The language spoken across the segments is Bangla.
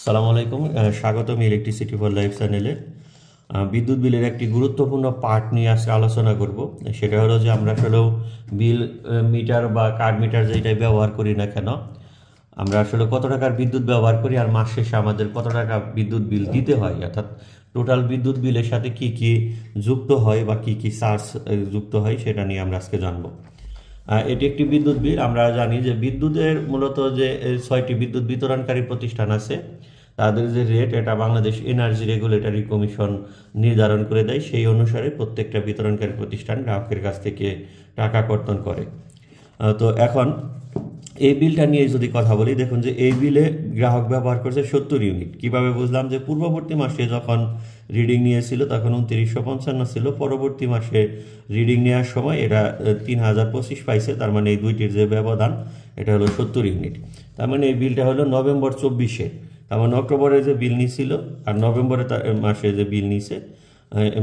আসসালামু আলাইকুম, স্বাগতম ইলেকট্রিসিটি ফর লাইফ চ্যানেলে। বিদ্যুৎ বিলের একটি গুরুত্বপূর্ণ পার্ট নিয়ে আজকে আলোচনা করব। সেটা হলো যে আমরা আসলেও বিল মিটার বা কার্ড মিটার যেটাই ব্যবহার করি না কেন, আমরা আসলে কত টাকার বিদ্যুৎ ব্যবহার করি আর মাস শেষে আমাদের কত টাকা বিদ্যুৎ বিল দিতে হয়, অর্থাৎ টোটাল বিদ্যুৎ বিলের সাথে কি কি যুক্ত হয় বা কি কি চার্জ যুক্ত হয় সেটা নিয়ে আমরা আজকে জানবো। এটি একটি বিদ্যুৎ বিল। আমরা জানি যে বিদ্যুতের মূলত যে 6টি বিদ্যুৎ বিতরণকারী প্রতিষ্ঠান আছে, তাদের যে রেট এটা বাংলাদেশ এনার্জি রেগুলেটরি কমিশন নির্ধারণ করে দেয়। সেই অনুসারে প্রত্যেকটা বিতরণকারী প্রতিষ্ঠান গ্রাহকের কাছ থেকে টাকা কর্তন করে। তো এখন এই বিলটা নিয়ে যদি কথা বলি, দেখুন যে এই বিলে গ্রাহক ব্যবহার করছে 70 ইউনিট। কিভাবে বুঝলাম? যে পূর্ববর্তী মাসে যখন রিডিং নিয়েছিল তখন 2955 ছিল, পরবর্তী মাসে রিডিং নেওয়ার সময় এটা 3025 পাইছে। তার মানে এই দুইটির যে ব্যবধান এটা হলো 70 ইউনিট। তার মানে এই বিলটা হলো নভেম্বর 24-এ, তার মানে অক্টোবরে যে বিল নিয়েছিল আর নভেম্বরে মাসে যে বিল নিয়েছে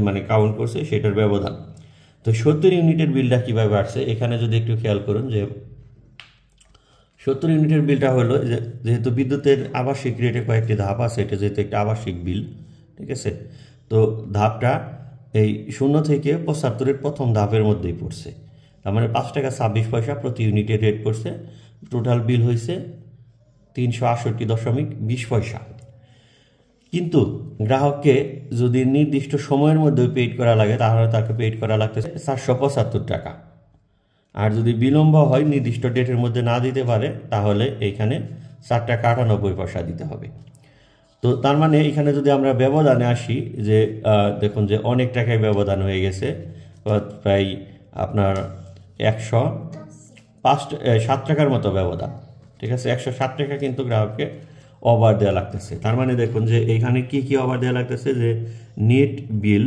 মানে কাউন্ট করছে সেটার ব্যবধান। তো 70 ইউনিটের বিলটা কীভাবে আসছে এখানে যদি একটু খেয়াল করুন, যে 70 ইউনিটের বিলটা হলো যেহেতু বিদ্যুতের আবাসিক রেটে কয়েকটি ধাপ আছে, এটা যেহেতু একটা আবাসিক বিল, ঠিক আছে, তো ধাপটা এই 0 থেকে 75-এর প্রথম ধাপের মধ্যেই পড়ছে। তার মানে 5 টাকা 26 পয়সা প্রতি ইউনিটের রেট পড়ছে। টোটাল বিল হয়েছে 368.20 পয়সা। কিন্তু গ্রাহককে যদি নির্দিষ্ট সময়ের মধ্যে পেইড করা লাগে তাহলে তাকে পেইড করা লাগতেছে 475 টাকা। আর যদি বিলম্ব হয়, নির্দিষ্ট ডেটের মধ্যে না দিতে পারে, তাহলে এইখানে 4 টাকা 98 পয়সা দিতে হবে। তো তার মানে এখানে যদি আমরা ব্যবধানে আসি, যে দেখুন যে অনেক টাকায় ব্যবধান হয়ে গেছে, প্রায় আপনার 107 টাকার মতো ব্যবধান, ঠিক আছে। 107 টাকা কিন্তু গ্রাহককে ওভার দেওয়া লাগতেছে। তার মানে দেখুন যে এইখানে কি কি ওভার দেওয়া লাগতেছে, যে নেট বিল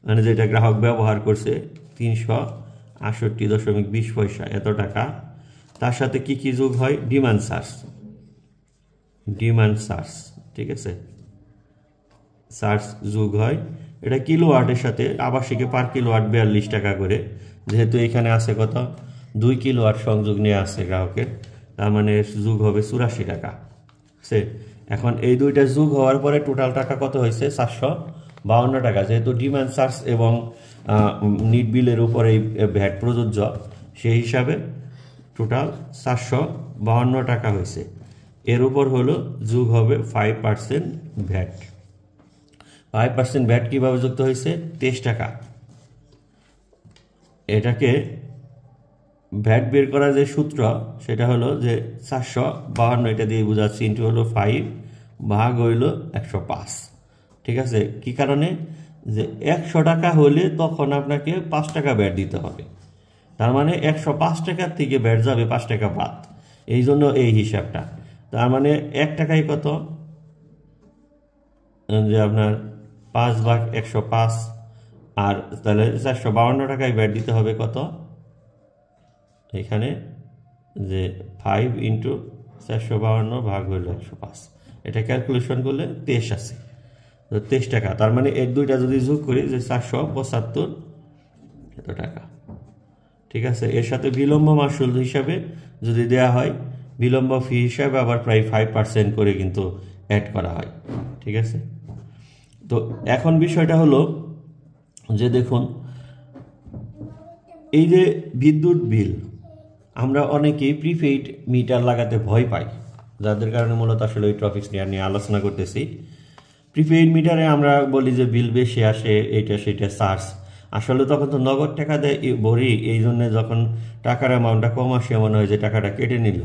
মানে যেটা গ্রাহক ব্যবহার করছে 368.20 পয়সা, এত টাকা। তার সাথে কি কি যোগ হয়? ডিমান্ড চার্জ, ঠিক আছে, চার্জ যোগ হয়। এটা কিলোওয়াটের সাথে, আবাসিকে পার কিলোওয়াট 42 টাকা করে। যেহেতু এখানে আছে কত, 2 কিলোওয়াট সংযোগ নিয়ে আসছে গ্রাহকের, তার মানে যোগ হবে 84 টাকা। সে এখন এই দুইটা যোগ হওয়ার পরে টোটাল টাকা কত হয়েছে? 452 টাকা। যেহেতু ডিমান্ড চার্জ এবং নিট বিলের উপরে ভ্যাট প্রযোজ্য, সেই হিসাবে টোটাল 452 টাকা হয়েছে। এর উপর হলো যোগ হবে 5% ভ্যাট। 5% ভ্যাট কীভাবে যুক্ত হয়েছে? 23 টাকা। এটাকে ভ্যাট বের করার যে সূত্র সেটা হলো যে 452 এটা দিয়ে বোঝাচ্ছি, ইন্টু হলো 5 ভাগ হইল 105, ঠিক আছে। কি কারণে? যে 100 টাকা হলে তখন আপনাকে 5 টাকা ভ্যাট দিতে হবে। তার মানে 105 টাকার থেকে ভ্যাট যাবে 5 টাকা বাদ, এই জন্য এই হিসাবটা। তার মানে 1 টাকায় কত, যে আপনার 5 ভাগ 105, আর তাহলে 452 টাকায় ভ্যাট দিতে হবে কত এখানে, যে 5 ইন্টু 452 ভাগ হইল 105। এটা ক্যালকুলেশন করলে 23 আছে, তো 23 টাকা। তার মানে এর দুইটা যদি যোগ করি, যে 475 এত টাকা, ঠিক আছে। এর সাথে বিলম্ব মাশুল হিসাবে যদি দেয়া হয়, বিলম্ব ফি হিসাবে আবার প্রায় 5% করে কিন্তু অ্যাড করা হয়, ঠিক আছে। তো এখন বিষয়টা হলো যে দেখুন, এই যে বিদ্যুৎ বিল, আমরা অনেকেই প্রিপেইড মিটার লাগাতে ভয় পাই, যাদের কারণে মূলত আসলে ওই টপিকস নিয়ে আলোচনা করতেছি। প্রিপেইড মিটারে আমরা বলি যে বিল বেশি আসে, এইটা সেটা চার্জ। আসলে তখন তো নগদ টাকা দেয় ভরি, এই জন্য যখন টাকার অ্যামাউন্টটা কম আসে মনে হয় যে টাকাটা কেটে নিল।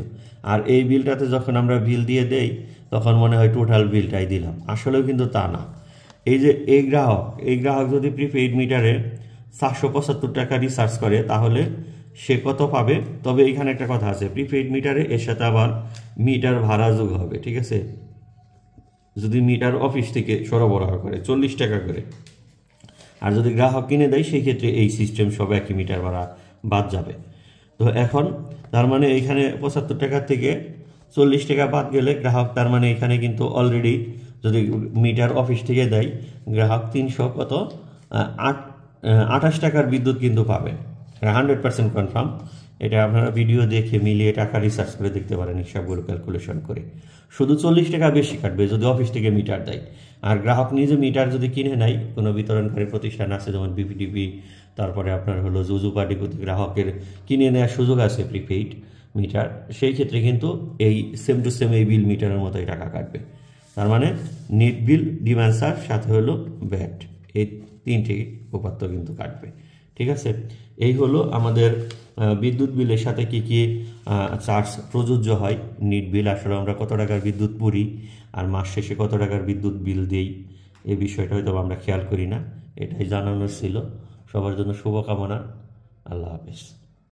আর এই বিলটাতে যখন আমরা বিল দিয়ে দেই তখন মনে হয় টোটাল বিলটাই দিলাম। আসলেও কিন্তু তা না। এই যে এই গ্রাহক যদি প্রিপেইড মিটারে 475 টাকা রিচার্জ করে, তাহলে সে কত পাবে? তবে এখানে একটা কথা আছে, প্রিপেইড মিটারে এর সাথে আবার মিটার ভাড়া যোগ হবে, ঠিক আছে। যদি মিটার অফিস থেকে সরবরাহ করে 40 টাকা করে, আর যদি গ্রাহক কিনে দেয় সেই ক্ষেত্রে এই সিস্টেম সব একই মিটার ভাড়া বাদ যাবে। তো এখন তার মানে এখানে 75 টাকা থেকে 40 টাকা বাদ গেলে গ্রাহক, তার মানে এখানে কিন্তু অলরেডি যদি মিটার অফিস থেকে দেয়, গ্রাহক 328 টাকার বিদ্যুৎ কিন্তু পাবে, 100% কনফার্ম। এটা আপনারা ভিডিও দেখে মিলিয়ে টাকা রিসার্চ করে দেখতে পারেন, হিসাবগুলো ক্যালকুলেশন করে। শুধু 40 টাকা বেশি কাটবে যদি অফিস থেকে মিটার দেয়। আর গ্রাহক নিজে মিটার যদি কিনে নেয়, কোনো বিতরণকারী প্রতিষ্ঠান আছে যেমন বিপিডিবি, তারপরে আপনার হলো জুজু পার্টি গ্রাহকের কিনে নেওয়ার সুযোগ আছে প্রিপেইড মিটার, সেই ক্ষেত্রে কিন্তু এই সেম টু সেম এই বিল মিটারের মতোই টাকা কাটবে। তার মানে নেট বিল, ডিমান্ড চার্জ, সাথে হলো ভ্যাট, এই 3টি উপাত্ত কিন্তু কাটবে। ঠিক আছে, এই হলো আমাদের বিদ্যুৎ বিলের সাথে কি কি চার্জ প্রযোজ্য হয়। নিট বিল আসলে আমরা কত টাকার বিদ্যুৎ পুরি আর মাস শেষে কত টাকার বিদ্যুৎ বিল দেই, এই বিষয়টা হয়তো আমরা খেয়াল করি না। এটাই জানানোর ছিল। সবার জন্য শুভকামনা। আল্লাহ হাফেজ।